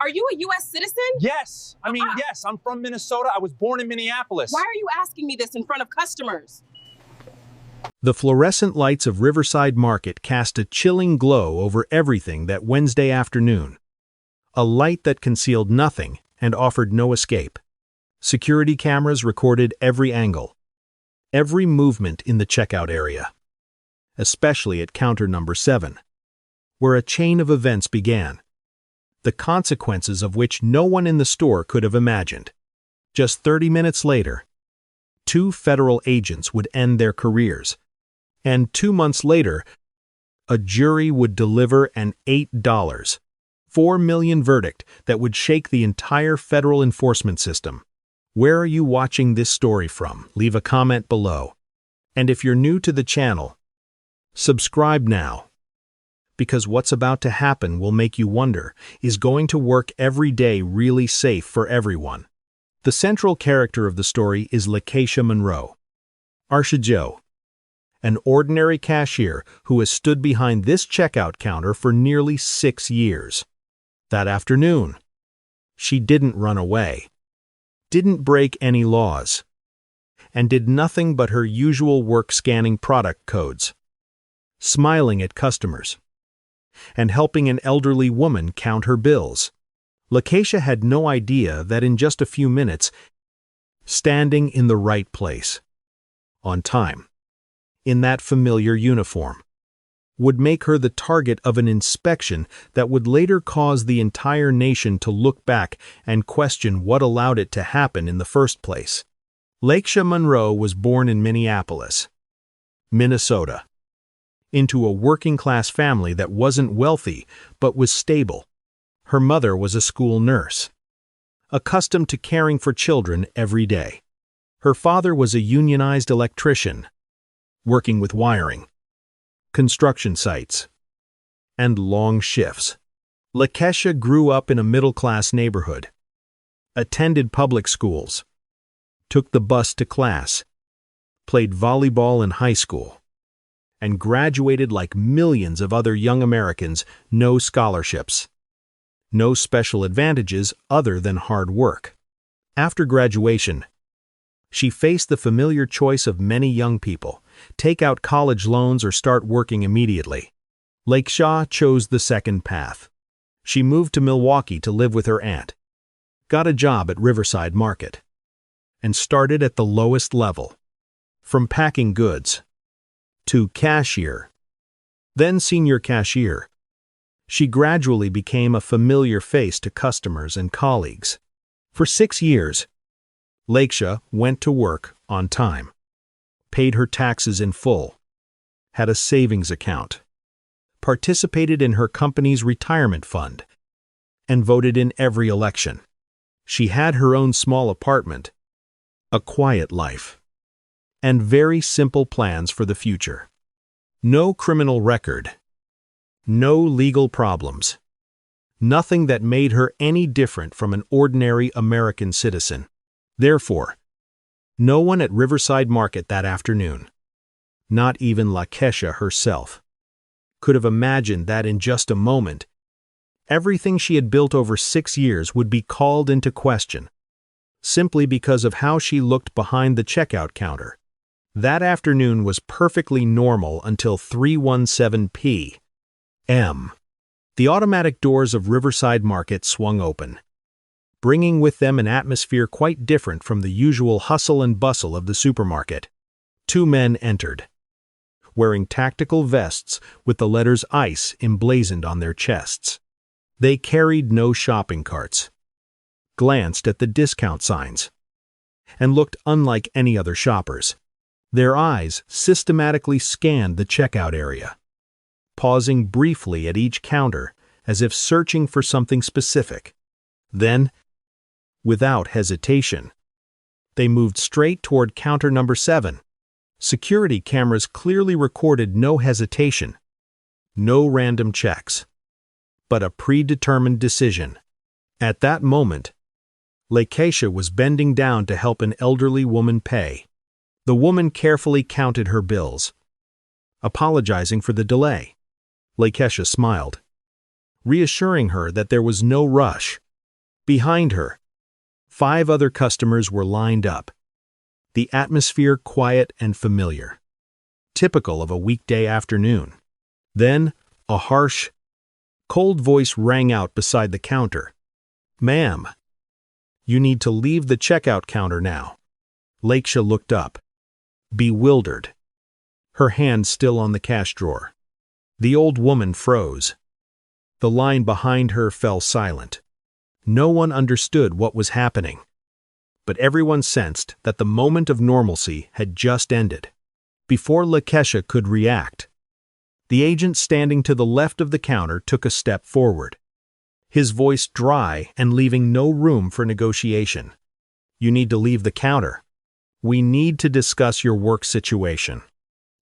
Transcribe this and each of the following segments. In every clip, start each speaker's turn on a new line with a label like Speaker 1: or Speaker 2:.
Speaker 1: Are you a U.S. citizen?
Speaker 2: Yes. Yes, I'm from Minnesota. I was born in Minneapolis.
Speaker 1: Why are you asking me this in front of customers?
Speaker 3: The fluorescent lights of Riverside Market cast a chilling glow over everything that Wednesday afternoon. A light that concealed nothing and offered no escape. Security cameras recorded every angle, every movement in the checkout area, especially at counter number 7, where a chain of events began, the consequences of which no one in the store could have imagined. Just 30 minutes later, 2 federal agents would end their careers, and 2 months later, a jury would deliver an $8.4 million verdict that would shake the entire federal enforcement system. Where are you watching this story from? Leave a comment below. And if you're new to the channel, subscribe now. Because what's about to happen will make you wonder, is going to work every day really safe for everyone? The central character of the story is Lakisha Monroe, Arsha Joe, an ordinary cashier who has stood behind this checkout counter for nearly 6 years. That afternoon, she didn't run away, didn't break any laws, and did nothing but her usual work scanning product codes, smiling at customers, and helping an elderly woman count her bills. Lakisha had no idea that in just a few minutes, standing in the right place, on time, in that familiar uniform, would make her the target of an inspection that would later cause the entire nation to look back and question what allowed it to happen in the first place. Lakisha Monroe was born in Minneapolis, Minnesota, into a working-class family that wasn't wealthy but was stable. Her mother was a school nurse, accustomed to caring for children every day. Her father was a unionized electrician, working with wiring, construction sites, and long shifts. Lakisha grew up in a middle-class neighborhood, attended public schools, took the bus to class, played volleyball in high school, and graduated like millions of other young Americans. No scholarships, no special advantages other than hard work. After graduation, she faced the familiar choice of many young people: take out college loans or start working immediately. Lakisha chose the second path. She moved to Milwaukee to live with her aunt, got a job at Riverside Market, and started at the lowest level, from packing goods to cashier, then senior cashier. She gradually became a familiar face to customers and colleagues. For 6 years, Lakisha went to work on time, paid her taxes in full, had a savings account, participated in her company's retirement fund, and voted in every election. She had her own small apartment, a quiet life, and very simple plans for the future. No criminal record, no legal problems, nothing that made her any different from an ordinary American citizen. Therefore, no one at Riverside Market that afternoon, not even Lakisha herself, could have imagined that in just a moment, everything she had built over 6 years would be called into question, simply because of how she looked behind the checkout counter. That afternoon was perfectly normal until 3:17 p.m. The automatic doors of Riverside Market swung open, bringing with them an atmosphere quite different from the usual hustle and bustle of the supermarket. 2 men entered, wearing tactical vests with the letters ICE emblazoned on their chests. They carried no shopping carts, glanced at the discount signs, and looked unlike any other shoppers. Their eyes systematically scanned the checkout area, pausing briefly at each counter as if searching for something specific. Then, without hesitation, they moved straight toward counter number 7. Security cameras clearly recorded no hesitation, no random checks, but a predetermined decision. At that moment, Lakisha was bending down to help an elderly woman pay. The woman carefully counted her bills, apologizing for the delay. Lakisha smiled, reassuring her that there was no rush. Behind her, 5 other customers were lined up. The atmosphere quiet and familiar, typical of a weekday afternoon. Then, a harsh, cold voice rang out beside the counter. "Ma'am, you need to leave the checkout counter now." Lakisha looked up, bewildered, her hand still on the cash drawer. The old woman froze. The line behind her fell silent. No one understood what was happening, but everyone sensed that the moment of normalcy had just ended. Before Lakisha could react, the agent standing to the left of the counter took a step forward, his voice dry and leaving no room for negotiation. "You need to leave the counter. We need to discuss your work situation."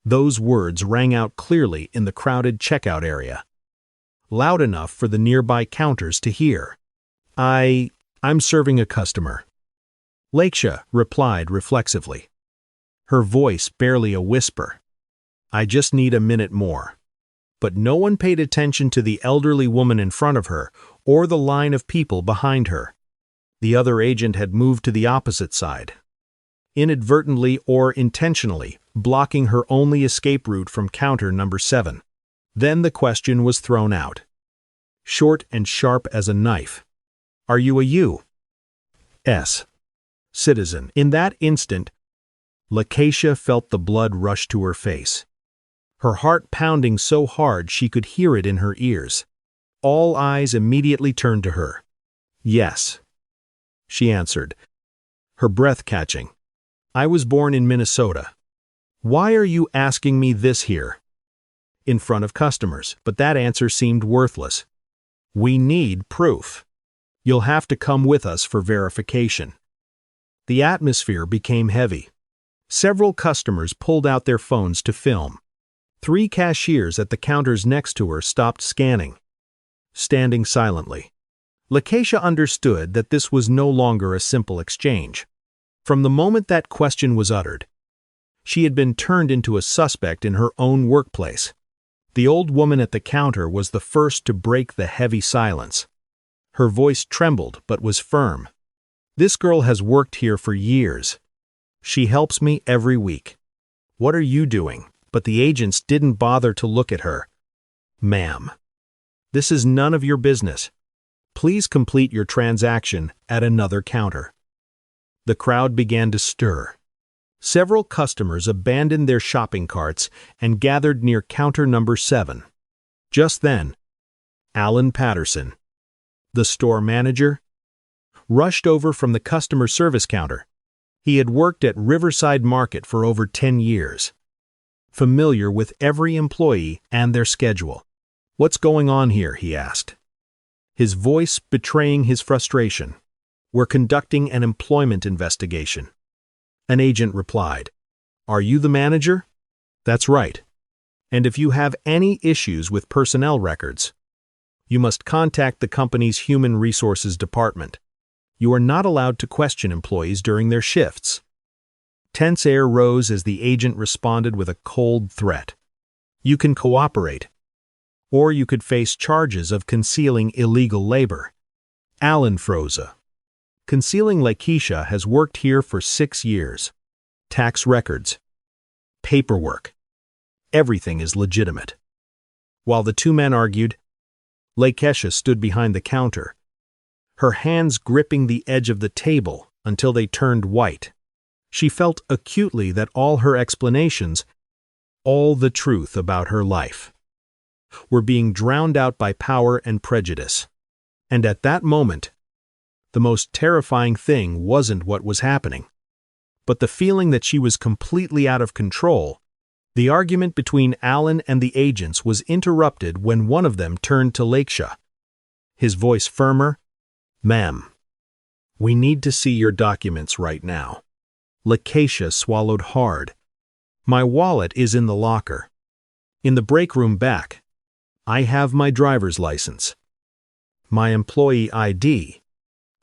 Speaker 3: Those words rang out clearly in the crowded checkout area, loud enough for the nearby counters to hear. I'm serving a customer," Lakisha replied reflexively, her voice barely a whisper. "I just need a minute more." But no one paid attention to the elderly woman in front of her or the line of people behind her. The other agent had moved to the opposite side, inadvertently or intentionally blocking her only escape route from counter number 7. Then the question was thrown out, short and sharp as a knife. "Are you a U.S. citizen?" In that instant, Lakisha felt the blood rush to her face, her heart pounding so hard she could hear it in her ears. All eyes immediately turned to her. "Yes," she answered, her breath catching. "I was born in Minnesota." "Why are you asking me this here?" In front of customers, but that answer seemed worthless. "We need proof. You'll have to come with us for verification." The atmosphere became heavy. Several customers pulled out their phones to film. 3 cashiers at the counters next to her stopped scanning, standing silently. Lakisha understood that this was no longer a simple exchange. From the moment that question was uttered, she had been turned into a suspect in her own workplace. The old woman at the counter was the first to break the heavy silence. Her voice trembled but was firm. "This girl has worked here for years. She helps me every week. What are you doing?" But the agents didn't bother to look at her. "Ma'am, this is none of your business. Please complete your transaction at another counter." The crowd began to stir. Several customers abandoned their shopping carts and gathered near counter number 7. Just then, Alan Patterson, the store manager, rushed over from the customer service counter. He had worked at Riverside Market for over 10 years, familiar with every employee and their schedule. "What's going on here?" he asked, his voice betraying his frustration. "We're conducting an employment investigation." An agent replied, "Are you the manager?" "That's right. And if you have any issues with personnel records, you must contact the company's Human Resources Department. You are not allowed to question employees during their shifts." Tense air rose as the agent responded with a cold threat. "You can cooperate, or you could face charges of concealing illegal labor." Alan froze. "Concealing Lakisha has worked here for 6 years. Tax records, paperwork, everything is legitimate." While the two men argued, Lakisha stood behind the counter, her hands gripping the edge of the table until they turned white. She felt acutely that all her explanations, all the truth about her life, were being drowned out by power and prejudice. And at that moment, the most terrifying thing wasn't what was happening, but the feeling that she was completely out of control. The argument between Alan and the agents was interrupted when one of them turned to Lakisha, his voice firmer. "Ma'am, we need to see your documents right now." Lakisha swallowed hard. "My wallet is in the locker. In the break room back. I have my driver's license, my employee ID.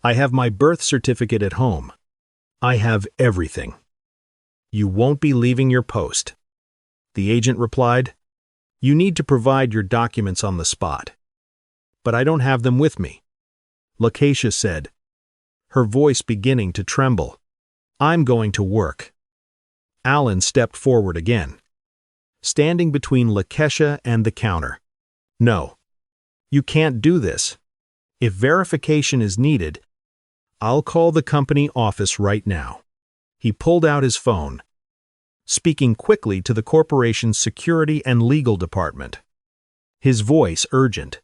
Speaker 3: I have my birth certificate at home. I have everything." "You won't be leaving your post," the agent replied. "You need to provide your documents on the spot." "But I don't have them with me." Lakisha said, her voice beginning to tremble. "I'm going to work." Alan stepped forward again, standing between Lakisha and the counter. "No. You can't do this. If verification is needed, I'll call the company office right now." He pulled out his phone, speaking quickly to the corporation's security and legal department. His voice urgent,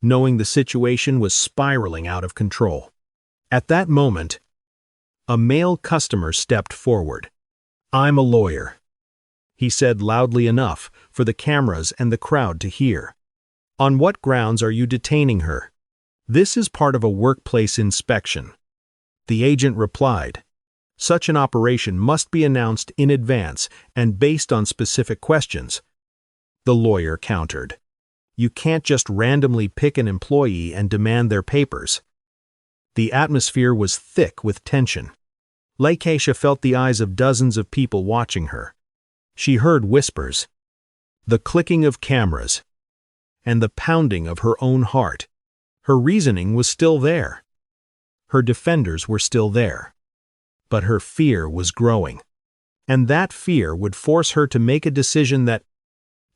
Speaker 3: knowing the situation was spiraling out of control. At that moment, a male customer stepped forward. "I'm a lawyer," he said loudly enough for the cameras and the crowd to hear. "On what grounds are you detaining her?" "This is part of a workplace inspection." The agent replied, "Such an operation must be announced in advance and based on specific questions." The lawyer countered, "You can't just randomly pick an employee and demand their papers." The atmosphere was thick with tension. Lakisha felt the eyes of dozens of people watching her. She heard whispers, the clicking of cameras, and the pounding of her own heart. Her reasoning was still there. Her defenders were still there. But her fear was growing. And that fear would force her to make a decision that,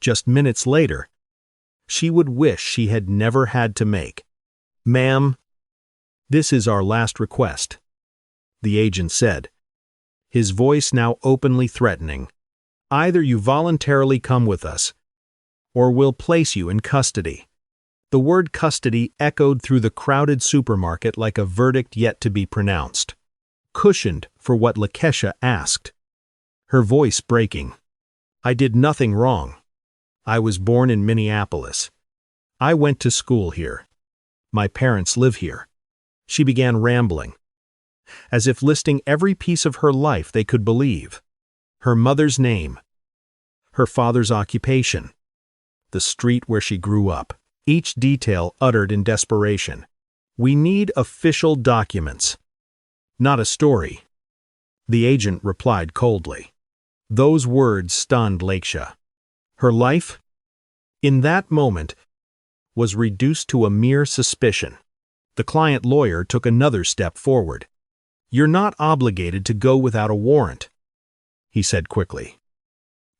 Speaker 3: just minutes later, she would wish she had never had to make. "Ma'am, this is our last request," the agent said, his voice now openly threatening. "Either you voluntarily come with us, or we'll place you in custody." The word custody echoed through the crowded supermarket like a verdict yet to be pronounced, cushioned for what Lakisha asked, her voice breaking. "I did nothing wrong. I was born in Minneapolis. I went to school here. My parents live here." She began rambling, as if listing every piece of her life they could believe. Her mother's name, her father's occupation, the street where she grew up, each detail uttered in desperation. "We need official documents, not a story," the agent replied coldly. Those words stunned Lakisha. Her life, in that moment, was reduced to a mere suspicion. The client lawyer took another step forward. "You're not obligated to go without a warrant," he said quickly,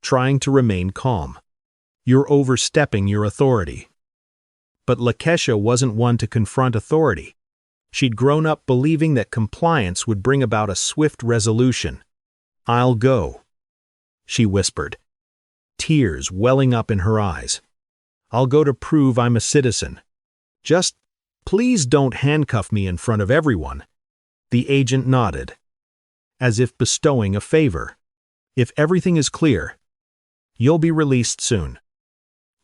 Speaker 3: trying to remain calm. "You're overstepping your authority." But Lakisha wasn't one to confront authority. She'd grown up believing that compliance would bring about a swift resolution. "I'll go," she whispered, tears welling up in her eyes. "I'll go to prove I'm a citizen. Just please don't handcuff me in front of everyone." The agent nodded, as if bestowing a favor. "If everything is clear, you'll be released soon."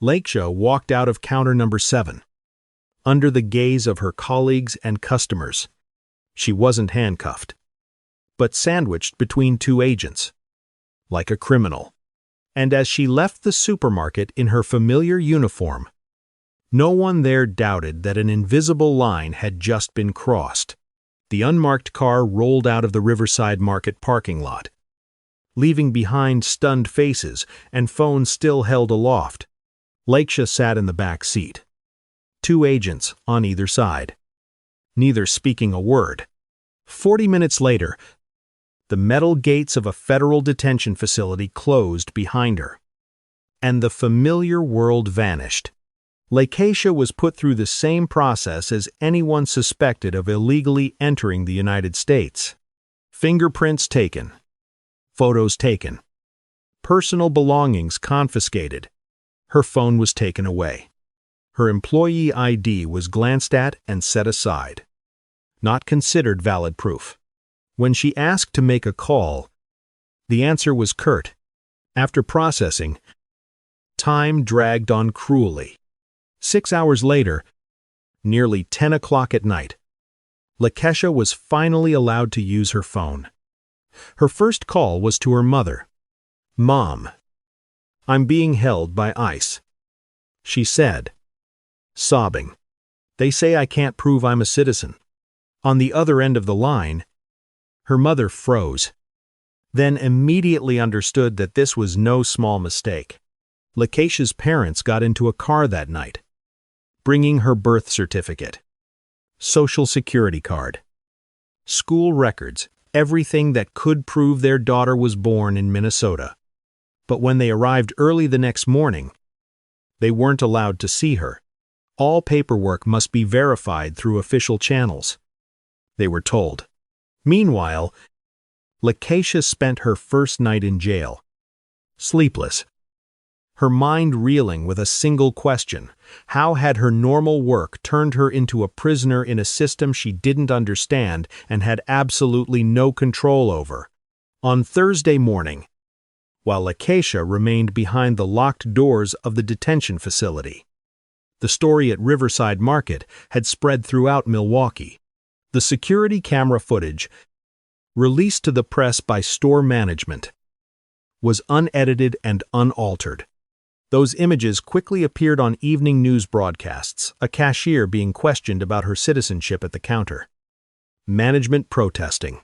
Speaker 3: Lakisha walked out of counter number 7, under the gaze of her colleagues and customers. She wasn't handcuffed, but sandwiched between two agents, like a criminal. And as she left the supermarket in her familiar uniform, no one there doubted that an invisible line had just been crossed. The unmarked car rolled out of the Riverside Market parking lot, leaving behind stunned faces and phones still held aloft. Lakisha sat in the back seat. Two agents on either side, neither speaking a word. 40 minutes later, the metal gates of a federal detention facility closed behind her, and the familiar world vanished. Lakisha was put through the same process as anyone suspected of illegally entering the United States. Fingerprints taken, photos taken, personal belongings confiscated. Her phone was taken away. Her employee ID was glanced at and set aside, not considered valid proof. When she asked to make a call, the answer was curt. After processing, time dragged on cruelly. 6 hours later, nearly 10 o'clock at night, Lakisha was finally allowed to use her phone. Her first call was to her mother. "Mom, I'm being held by ICE," she said, sobbing. "They say I can't prove I'm a citizen." On the other end of the line, her mother froze, then immediately understood that this was no small mistake. Lakisha's parents got into a car that night, bringing her birth certificate. Social Security card, school records, everything that could prove their daughter was born in Minnesota. But when they arrived early the next morning, they weren't allowed to see her. All paperwork must be verified through official channels, they were told. Meanwhile, Lakisha spent her first night in jail, sleepless, her mind reeling with a single question. How had her normal work turned her into a prisoner in a system she didn't understand and had absolutely no control over? On Thursday morning, while Lakisha remained behind the locked doors of the detention facility, the story at Riverside Market had spread throughout Milwaukee. The security camera footage, released to the press by store management, was unedited and unaltered. Those images quickly appeared on evening news broadcasts, a cashier being questioned about her citizenship at the counter, management protesting,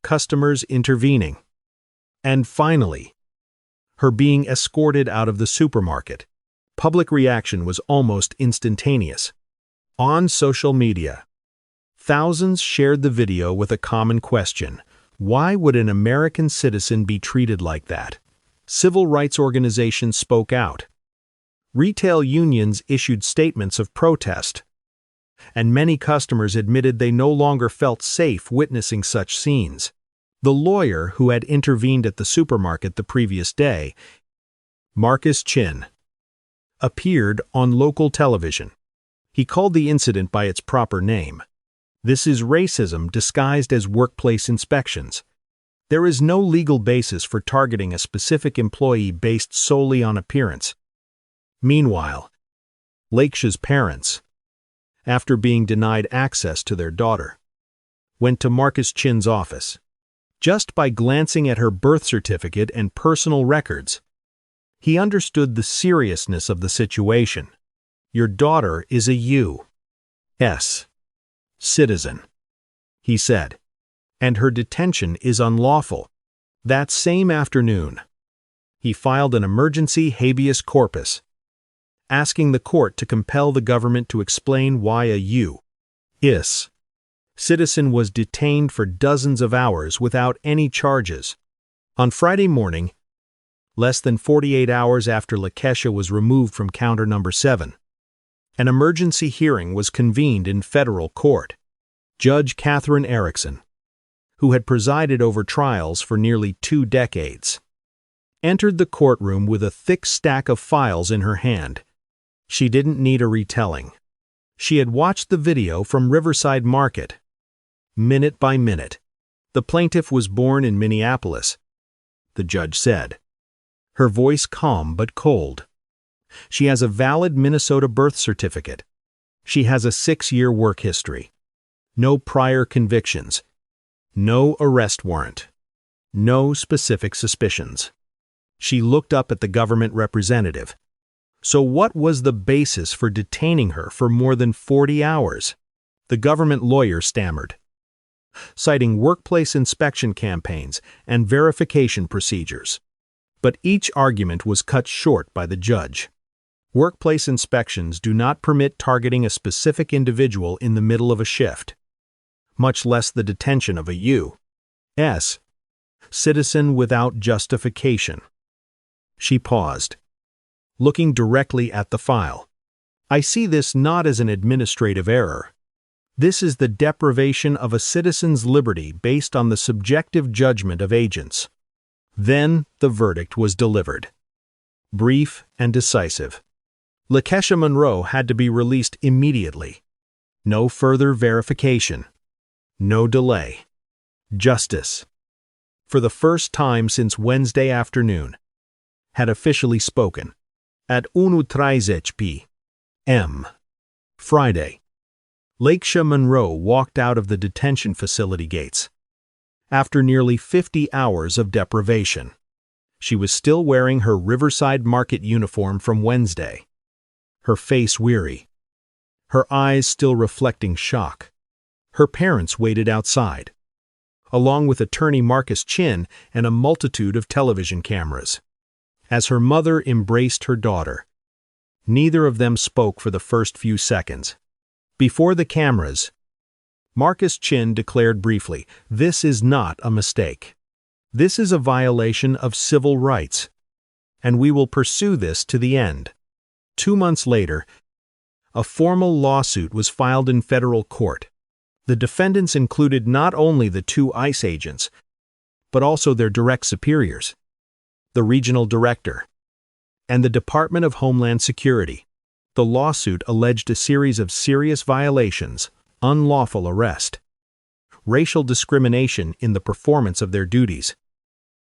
Speaker 3: customers intervening, and finally, her being escorted out of the supermarket. Public reaction was almost instantaneous. On social media, thousands shared the video with a common question: why would an American citizen be treated like that? Civil rights organizations spoke out. Retail unions issued statements of protest. And many customers admitted they no longer felt safe witnessing such scenes. The lawyer who had intervened at the supermarket the previous day, Marcus Chin, appeared on local television. He called the incident by its proper name. This is racism disguised as workplace inspections. There is no legal basis for targeting a specific employee based solely on appearance. Meanwhile, Lakisha's parents, after being denied access to their daughter, went to Marcus Chin's office. Just by glancing at her birth certificate and personal records, he understood the seriousness of the situation. Your daughter is a U.S. citizen, he said, and her detention is unlawful. That same afternoon, he filed an emergency habeas corpus, asking the court to compel the government to explain why a U.S. citizen was detained for dozens of hours without any charges. On Friday morning, less than 48 hours after Lakisha was removed from counter number 7, an emergency hearing was convened in federal court. Judge Catherine Erickson, who had presided over trials for nearly 2 decades, entered the courtroom with a thick stack of files in her hand. She didn't need a retelling. She had watched the video from Riverside Market, minute by minute. The plaintiff was born in Minneapolis, the judge said, her voice calm but cold. She has a valid Minnesota birth certificate. She has a 6-year work history. No prior convictions. No arrest warrant. No specific suspicions. She looked up at the government representative. So what was the basis for detaining her for more than 40 hours? The government lawyer stammered, citing workplace inspection campaigns and verification procedures. But each argument was cut short by the judge. Workplace inspections do not permit targeting a specific individual in the middle of a shift, much less the detention of a U.S. citizen without justification. She paused, looking directly at the file. I see this not as an administrative error. This is the deprivation of a citizen's liberty based on the subjective judgment of agents. Then the verdict was delivered. Brief and decisive. Lakisha Monroe had to be released immediately. No further verification. No delay. Justice, for the first time since Wednesday afternoon, had officially spoken. At 1:30 p.m. Friday, Lakisha Monroe walked out of the detention facility gates. After nearly 50 hours of deprivation, she was still wearing her Riverside Market uniform from Wednesday, her face weary, her eyes still reflecting shock. Her parents waited outside, along with attorney Marcus Chin and a multitude of television cameras. As her mother embraced her daughter, neither of them spoke for the first few seconds. Before the cameras, Marcus Chin declared briefly, "This is not a mistake. This is a violation of civil rights, and we will pursue this to the end." 2 months later, a formal lawsuit was filed in federal court. The defendants included not only the 2 ICE agents, but also their direct superiors, the regional director, and the Department of Homeland Security. The lawsuit alleged a series of serious violations: unlawful arrest, racial discrimination in the performance of their duties,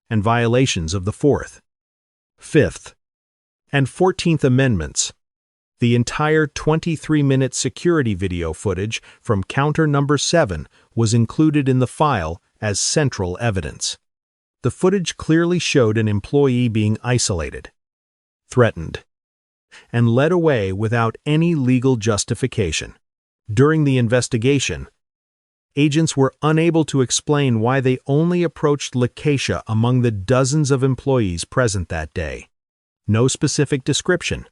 Speaker 3: and violations of the 4th, 5th, and 14th Amendments. The entire 23-minute security video footage from counter number 7 was included in the file as central evidence. The footage clearly showed an employee being isolated, threatened, and led away without any legal justification. During the investigation, agents were unable to explain why they only approached Lakisha among the dozens of employees present that day. No specific description,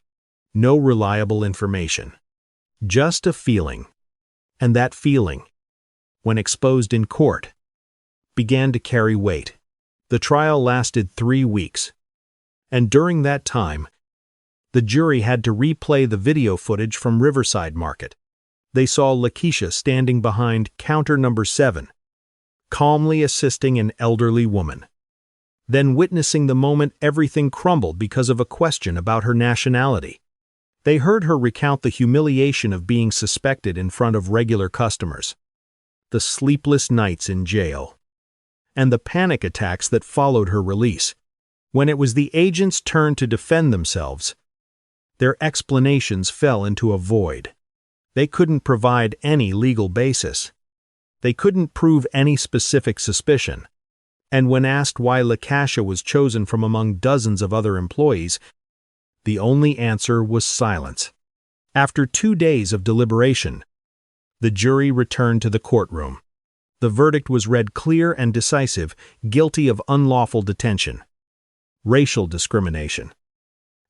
Speaker 3: no reliable information, just a feeling. And that feeling, when exposed in court, began to carry weight. The trial lasted 3 weeks, and during that time, the jury had to replay the video footage from Riverside Market. They saw Lakisha standing behind counter number 7, calmly assisting an elderly woman, then witnessing the moment everything crumbled because of a question about her nationality. They heard her recount the humiliation of being suspected in front of regular customers, the sleepless nights in jail, and the panic attacks that followed her release. When it was the agents' turn to defend themselves, their explanations fell into a void. They couldn't provide any legal basis. They couldn't prove any specific suspicion. And when asked why Lakisha was chosen from among dozens of other employees, the only answer was silence. After 2 days of deliberation, the jury returned to the courtroom. The verdict was read clear and decisive: guilty of unlawful detention, racial discrimination,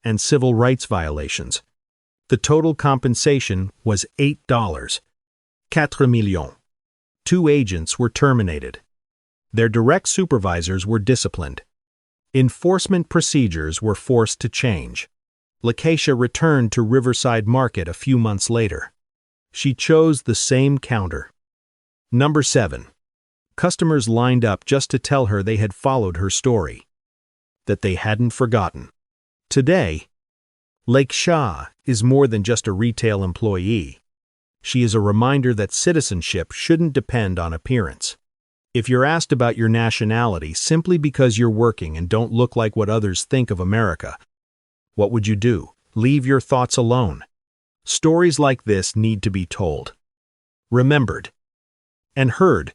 Speaker 3: and civil rights violations. The total compensation was $8. 4 millions. 2 agents were terminated. Their direct supervisors were disciplined. Enforcement procedures were forced to change. Lakisha returned to Riverside Market a few months later. She chose the same counter. Number 7. Customers lined up just to tell her they had followed her story, that they hadn't forgotten. Today, Lakisha is more than just a retail employee. She is a reminder that citizenship shouldn't depend on appearance. If you're asked about your nationality simply because you're working and don't look like what others think of America, what would you do? Leave your thoughts alone. Stories like this need to be told, remembered, and heard